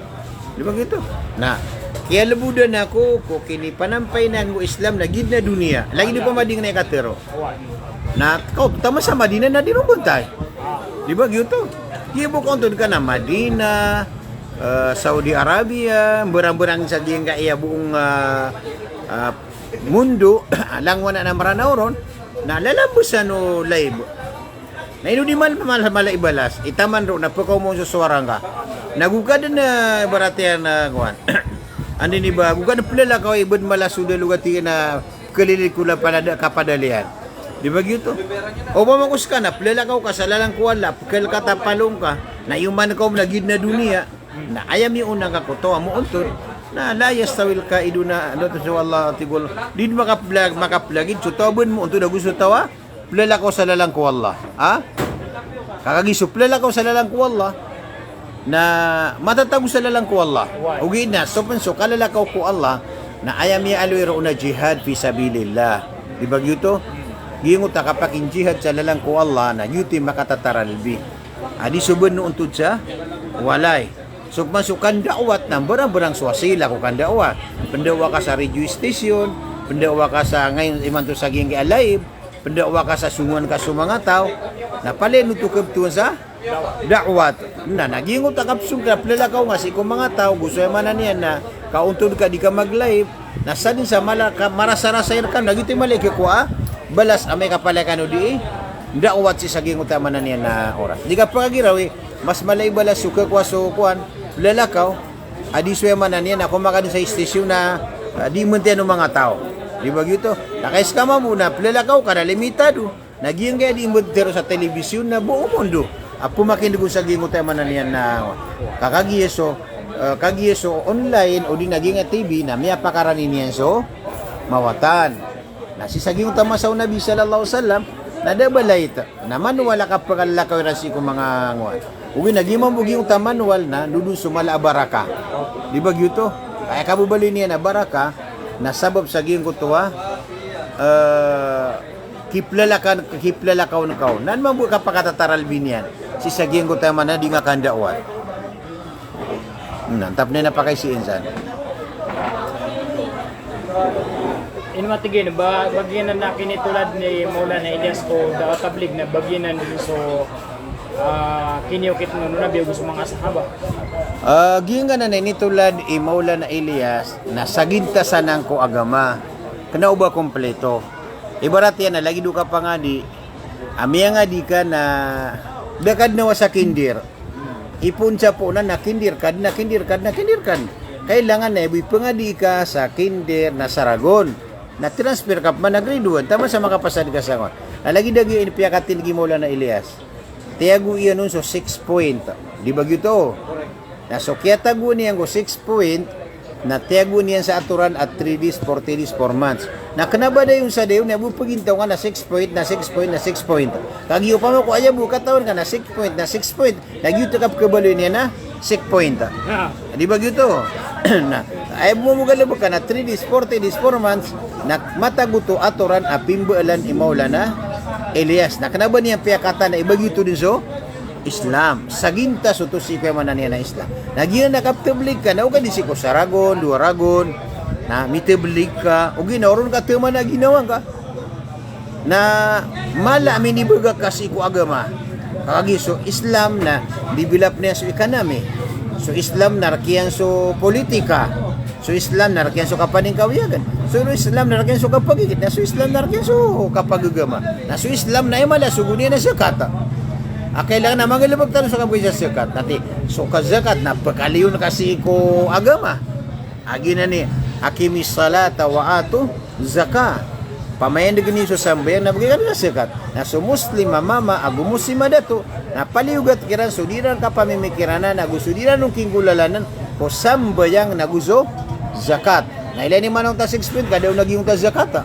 di ba gito na kaya labudan ako ko kini panampay na ng Islam na gid na dunia lagi di pa mading na ikatero na kau tama sa Madina na dinubuntay di ba gito gibo kontod ka na Madina Saudi Arabia, berang-berang sa diyan ka iya buong mundo, langwan na maranaw ron, na lalabusan o live. Na ino di mal ibalas, itaman ro na pagkaw mo sa suwarang ka. Nagugad na baratian na kuan. Ano ni ba? Bukan pelala kau ibon malas sudah lugat na kelilit kula pada kapadalian. Di ba gitu? O mamakus ka na, pelala kau kasalalang kuwala, pagkal kata palong ka, na yuman kau nagid na dunia, na ayam yung unang kakuto, mo untod, na layas tawil ka iduna, ano to sa Allah, tigol, di makaplagid, so tawabon mo, untod na gusto tawa, pelala kau sa lalang kuwala. Ha? Kakagiso, pelala kau sa lalang kuwala, na matatago sa lalang ko Allah. Ugi na, so kalalakaw ko Allah, na ayam ya alwiro na jihad fi sabilillah. Di ba gyuto? Gingot ta kapag jihad sa lalang ko Allah na yuti makatataralbi. Adi suben no untud sa walay. So masukan dakwat na barang-barang swasila ko kan dakwat. Pendawa ka sa radio station, pendawa ka sa ngayon iman to sa gingi alive, pendawa ka sa sunguan ka sumanga tao, na pala nutukab tuwan sa dakwat. Na nagingot ta kapsung ka pelakaw nga si ko mga tao gusto man niyan na kauntod ka di ka mag-live. Nasa din sa marasa-rasa ka nagiti maliki ko balas amay kapalakan di dakwat si saging utama na niya na oras. Di ka pagirawi mas malay balas suka kwa so kuan pelakaw adi suya man niya na kumakan sa istasyon na di menten ng mga tao. Di ba gito? Nakaiskama muna pelakaw kada limitado. Naging kaya di menten sa telebisyon na buong mundo. Pumakin ko sa gingot man niya na kakagiyeso online o di naging TV na miya pakaranin niya so mawatan. Na si saging utama sa Nabi sallallahu alaihi wasallam na dabalay ita. Naman wala ka pakalakaw rasi ko mga ngwan. Ugi naging mabugi utama manual na dudun sumala baraka. Di ba gyuto? Kaya kabubali niya na baraka na sabab saging ko tuwa kiplalakaw na kaw. Nan man ka pakatataral binyan. Si saging ko tama na di nga kandawat. Nantap na napakay si Insan. Inumatigin, bagyan na kinitulad ni Maulana Ilyas ko, tablig na bagyan na din so kiniyukit mo na biyo gusto mga sahaba. Giyan nga na nitulad Maulana Ilyas na sagintasan ng ko agama. Kanauba kompleto. Ibarat yan na lagi do ka pa nga di, amiya nga di ka na dakad na sa kindir. Ipunsa po na kindir kad. Kailangan na ibuy pangadi ka sa kindir na Saragon. Na transfer ka man na grade 1. Tama sa makapasad ka sa kon. Nalagi dagi inipiyakatil gi Maulana Ilyas. Tiago iyan nun so 6 point. Di ba gito? Na so kaya tago niyan go 6 point. Na tiago niyan sa aturan at 3 days, 40 days, 4 months. Na kanaba da yung sa dayo, na bupagintaw ka na 6 point, na 6 point, na 6 point. Kagiyo pa mo ko, ayaw buka taon ka na 6 point, na 6 point. Nagyuto ka kabalo niya na 6 point. Di ba gito? Na, ayaw mo galabo ka na 3 days, 40 days, 4 months, na mataguto aturan apimbalan Maulana Ilyas. Na kanaba niya piyakata na ibagito din so, Islam. Saginta so to si kuya manan niya na Islam. Nagyan nakaptablig ka na uga di si ko Saragon, Duaragon, na mitablig ka, ugi na oron ka teman na ginawa ka. Na mala minibaga kasi ko agama. Kagi so Islam na develop niya so economy. So Islam na rakiyan so politika. So Islam na rakiyan so kapaningkawiyagan. So Islam na rakiyan so kapagigit. Na so Islam na rakiyan so kapagagama. Na so Islam na imala sugunin na siya kata. Kailangan na magalabag tayo sa kapoy sa zakat. Nati, so kazakat na pagkaliyon kasi ko agama. Agi na ni, akimis salata wa ato zaka. Pamayan na ganito sa sambayan na bagay na zakat. Na so Muslim, mama, agu muslima dato. Na paliugat kiran, so diran ka pamimikiranan, gusto diran nung kinggulalanan, ko sambayang naguzo zakat. Na ilan ni manong ta 6 point, kadaw naging ta zakat.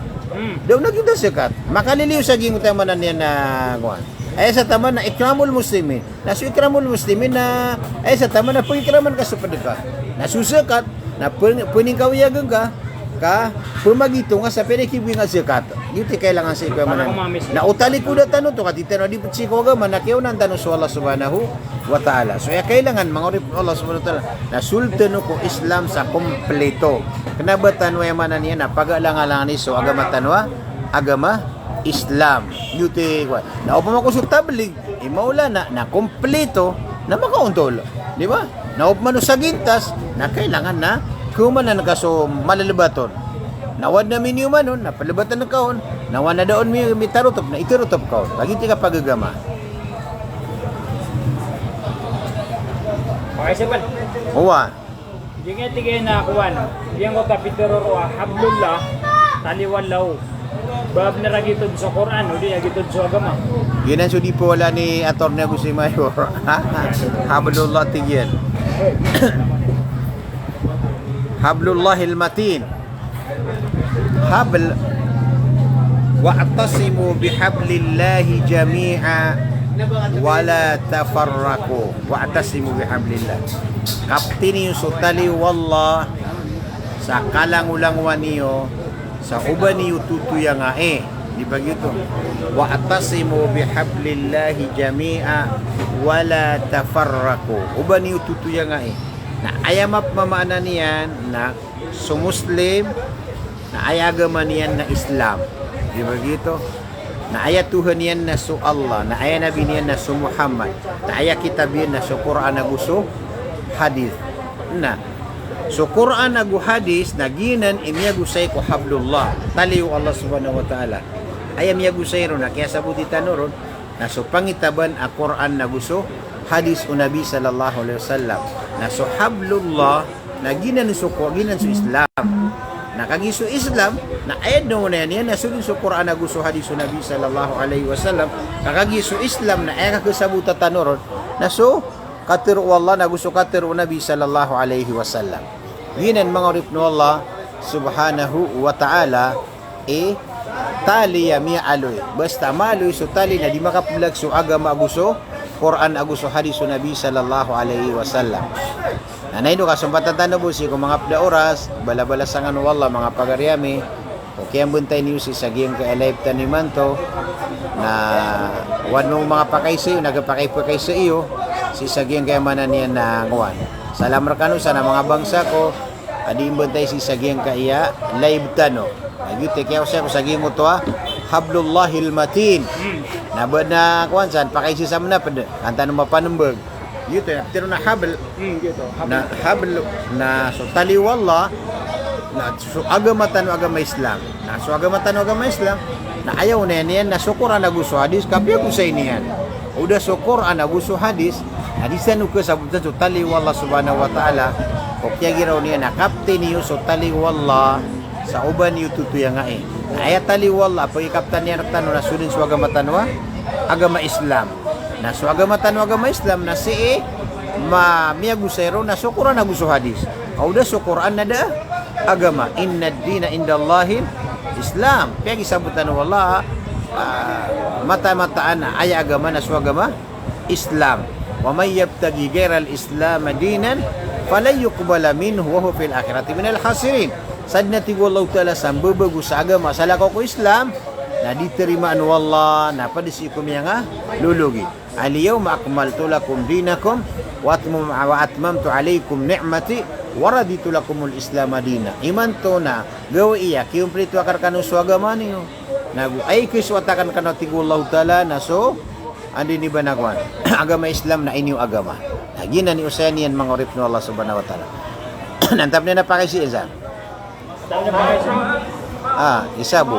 Daw naging ta zakat. Makaliliw sa gingo tayo manan yan na kuhan. Ay sa tama na ikramul muslimin. Na su ikramul muslimin na ay sa tama na pangikraman ka sa padaka. Na susakat na paningkawiyagan ka pumagito nga sa pinikibi nga zakat. Dito kailangan sa ikamanan. Na utali ko na tanong to katita na di putsi ko agama na kiyaw ng tanong sa Allah subhanahu wa ta'ala. So kailangan mga Allah subhanahu wa ta'ala na sultan ko Islam sa kompleto. Kenapa tanwa manan niya na pagalang-alang ni so agama tanwa agama Islam. Yuti ko. Na upa mo ko tablig, Maulana na kompleto na makauntol. Di ba? Na upa man sa gintas na kailangan na kumanan ka so malalabaton. Nawad na minyo manon, na palabatan ng kaon, nawad na daon mi tarutop na itirutop kaon. Lagi ti ka pagagama. Okay, Sepan. Uwa. Yung nga tigay na kuwan, yung ko kapitero ro hablullah taliwallaw. Bab na ragitod sa Quran, udi agitod sa agama. Yun ang sudi po wala ni Atty. Agustin Mayor. Hablullah tigyan. Hablullahil matin. Habl wa'tasimu bihablillahi jami'a wala tafarraqu. Wa'tasimu bihablillah. Kaptini yung sutali wallah sa kalang-ulangwan niyo sa uban niyo tutuya nga di ba gito? Wa'tasimu bihablillahi jami'a wala tafarraqu. Uban niyo tutuya nga na ayamap mamaanan niyan na sumuslim na ayagama niyan na Islam. Di ba gito? Na ayat Tuhan niyan na su Allah, na ayat Nabi niyan na su Muhammad, na ayat kitab niyan na su Quran na gusto hadis. Na so Quran na hadis na ginan imyagusay ko hablullah. Taliw Allah subhanahu wa ta'ala. Ayam yagusay ron na kaya sabuti tanuron na so pangitaban a Quran na gusto hadis o Nabi sallallahu alaihi wasallam. Na so hablullah na ginan su Islam. Nakagiso Islam na ayat no na yan na sulin sa Quran na gusto hadis Nabi sallallahu alaihi wasallam. Nakagiso Islam na ayat kasabuta tanoron na so katiru Allah na gusto katiru Nabi sallallahu alaihi wasallam. Ginan mga ripno Allah subhanahu wa ta'ala tali ya mi aloy. Basta maloy so tali na di makapulag so agama gusto Quran agusto hadis Nabi sallallahu alaihi wasallam. Nanay do kasumpatan tanong si kung mga pda oras bala-bala sangan wala mga pagaryami o kaya buntay niyo si saging ka live taniman to na wano mga pakay sa iyo nagapakay sa iyo si saging kaya manan niya na ngwan salamar kanu sana mga bangsa ko adi buntay si saging ka iya live tano agute kaya sa ko saging mo to hablullahil matin na ba na kwan san pakay si samna pad kanta no mapanembeg gitu ya, pero na habl, Gitu. na habl, na so taliwallah, na so agama Islam, na so agama Islam, na ayaw na yan, na so Quran na gusto hadis, kapya ko sa iniyan. Udah so Quran na gusto hadis, hadisan ko sabutan so taliwallah subhanahu wa ta'ala, o kaya giraw niya na kapte niyo so taliwallah, sa uban niyo tutuya nga Na ayat taliwallah, pag ikaptan niya na na sunin so agama agama Islam. Na so agama Islam na si miyagusero na so Quran na gusto hadis. Kauda so Quran na da agama inna ad-dina indallahi Islam. Kaya gisabutan wala mata-mataan na ay agama na so agama Islam. Wa may yabtagi ghayra al-islam dinan falan yuqbala minhu wa huwa fil akhirati minal khasirin. Sadnati wallahu ta'ala sambabagu sa agama sa lakaw ko Islam na diterimaan wallah na padisikum nga lulugi. Al-yawma akmaltu lakum dinakum wa atmamtu alaykum ni'mati wa raditu lakumul islam dina. Iman to na gawa iya kiumplito akar kanu agama niyo. Nagu ay kiswatakan kanu tigullahu taala na so andi ni banagwan agama Islam na inyo agama. Nagina ni usanian mga orip no Allah subhanahu wa taala. Nantap na napakay si Izan. Isabu.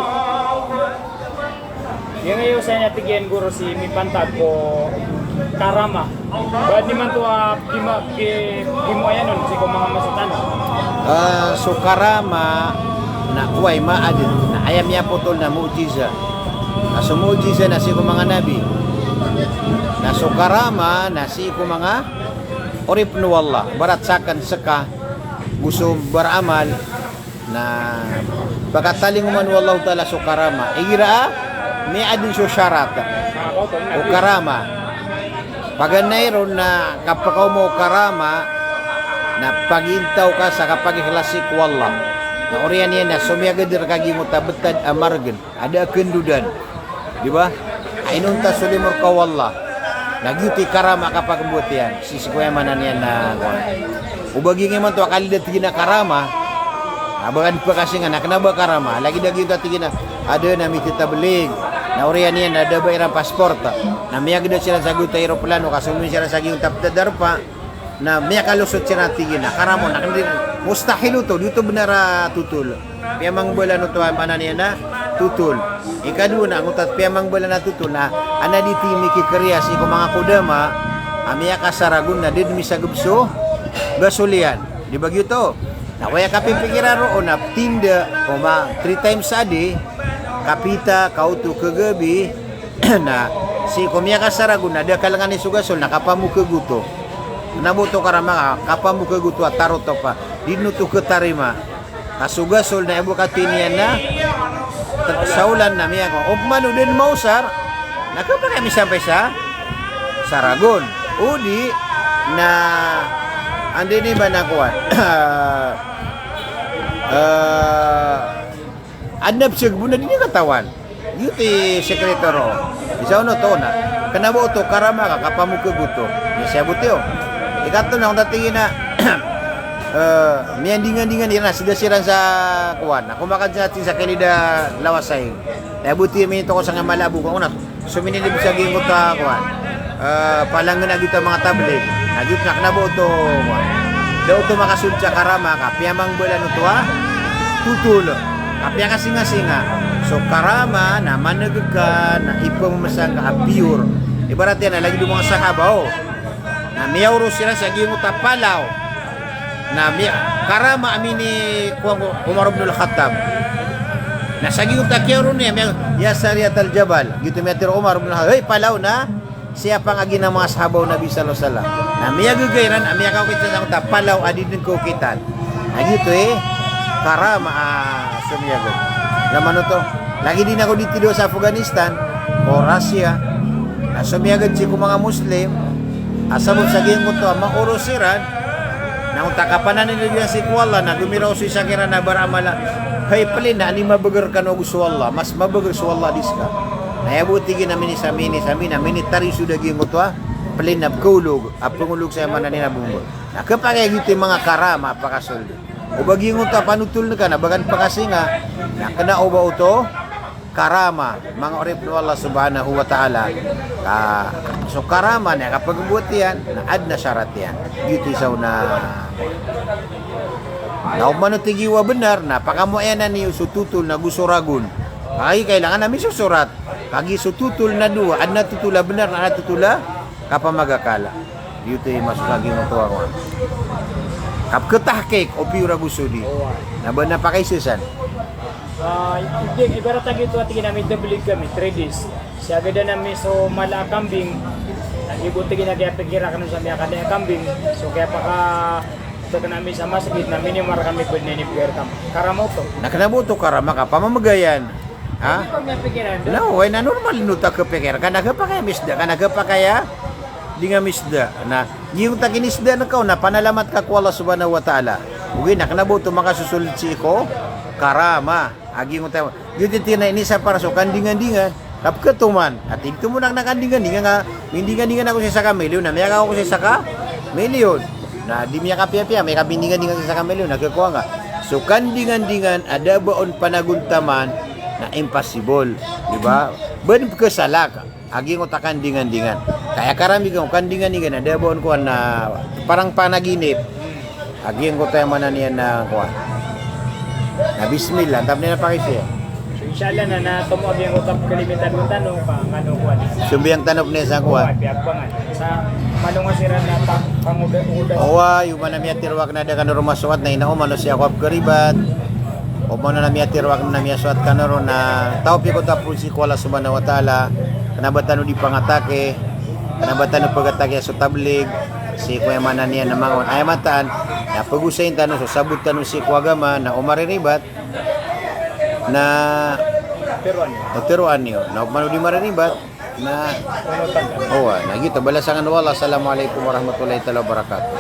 Yung ngayon sa niya tigyan guro si Mipantag ko karama. Ba't di man to gimayan nun si kung mga masatan? So karama na kuway maadin na ayam niya putol na mujiza. So mujiza na si kung mga nabi. Na so karama na si kung mga orip no wallah. Barat sakan seka gusto baramal na pagkataling man wallahu ta'ala so karama. Igira may adin so syarat o karama paganay ron na kapag mo karama na pagintaw ka sa kapag iklasik wallah na oriyan yan na sumiyagadir kagi mo tabetad amargan ada kendudan di ba ainunta sulimur ka wallah nagyuti karama kapag buat yan sisikuya manan yan na ubagi nga man to akalidat gina karama abagan pa kasi nga naknaba karama lagi dagi tati gina ada na mititablig na oriyan yan na daba irang pasporta na miyagda sila sa guta aeroplano kasumin sila sa giyong tapdadar pa na miyakalusot sila tigin na karamo na mustahil ito dito benara tutul piyamang bola no to mana niya na tutul ikadua na ngutat piyamang bola na tutul na ana di timi kikriya si ko mga kudama amiya kasaragun na din misagubso gasulian di bagyo to. Na waya kapipikiran roon na tinda o 3 times a day kapita kauto kagabi na si kumya ka saragun na ada kalangan ni sugasol nakapamu keguto. Nabuto karama kapamu keguto tarot to pa dinuto ketarima. Kasugasol na ibu katinian na saulan na miya ko. Manu din mausar nakapa kami sampai sa Saragon. Udi na andi ni ba nakuha? Adnab siya guna din yung katawan. Yuti sekretaro. Isa ano to na. Kanabo to karama ka kapamukaguto. Siya butyo. Ikato na kung datingin na miyandingan-dingan yun na sidasiran sa kuwan. Ako makadyatin sa kilida lawasay. Kaya buti minito ko sa nga malabo ko. Una, suminilib sa gingot ka kuwan. Palangan na kita mga tablet. Nagyut na kanabo to kuwan. Daw to makasudya karama ka. Piyamang bulan ito ha. Tutulo. Kapya ka singa-singa. So karama na managaga na ipamasang ka pure. Ibarat yan na lagi doon mga sahabaw. Na miyawro sila sa gingot palaw. Na karama amini Umar ibn al-Khattab. Na sa gingot kiyawro niya. Ya Sariyat al-Jabal. Gitu meter Umar ibn al-Khattab. Hey palaw na. Siya pang agi ng mga sahabaw Nabi sallallahu alaihi wasallam. Na miya gagayran, miya ka kita ng tapalaw adi din ko kitan. Na gitu karama sumiyagod. Naman to. Lagi din ako dito sa Afghanistan o Russia. Na sumiyagod si mga Muslim. Asabot sa giyong ko to maurusiran. Na kung takapanan nila si Kuala na gumiraw si sakira na baramala. Hay pali na ni mabagar ka no gusto Allah. Mas mabagar su Allah diska. Nayabuti namin sa minitary sudah giyong ko to pelin na kulog. Apungulog sa mana nila bumbo. Na kapag gitu mga karama pakasoldo. O bagi yung ta panutul na ka na bagan pakasinga na kana o ba ito karama mga orip ng Allah subhanahu wa ta'ala so karama na kapag buhat yan na ad na syarat yan dito isaw na umano tigiwa benar na pakamuayanan niyo sututul na gusuragun ay kailangan namin susurat kagi sututul na dua ad na tutula benar na tutula kapamagakala dito yung masuk lagi mo tuwa ko kap ketahkik o piura gusudi. Na ba napakaisusan? Ibarat lagi ito at ginamit dabilig kami, 3 days. Siya agad namin so mala kambing. Ibuti ginagaya-pigira kami sa mga kadaya kambing. So kaya paka ito ka namin sa masakit na minimar kami pwede na nipigar kami. Karamo to. Nakanabo to karama ka, pamamagayan. Ha? Hindi pag may pigiran. No, way na normal nuta ka pikir. Kanaka pa kaya misda, kanaka pa kaya di nga misda na yung taginisda na ka na panalamat ka ko Allah subhanahu wa ta'ala ugi na kanabo to makasusulit si ko karama agi mo tayo yun na ini sa para so kandingan-dingan kap ketuman at ito mo nang nakandingan-dingan nga mindingan-dingan ako sa kamelyo na mayaka ako sa kamelyo na di miya kapya-pya may kabindingan-dingan sa kamelyo nagkakuha nga so kandingan-dingan ada baon panaguntaman na impossible di ba ben kesalak agi ngo takandingan-dingan kaya karami kong kandingan-dingan ada baon ko na parang panaginip agi ngo tayo mananian na kuha na bismillah tapos na pakisiya So inshallah na natumuag yung utap kalimitan mo tanong pa ano kuha sumbiyang tanop niya sa kuha Piyagpangan sa malungasiran na panguda-uda owa yung manamiya tirwak na da kanuro masuat na inaumano siya ko karibat o mana namiya tirwak na namiya suat kanuro na tao piko tapos si Kuala subhanahu wa ta'ala kanabatan di pangatake kanabatan pagatake sa tablig si kuya mananiya na mangon ay mataan na pagusayin tanong so sabot tanong si kuagama na umariribat na teruan niyo na umano di mariribat na owa na gitu balasangan wala assalamualaikum warahmatullahi wabarakatuh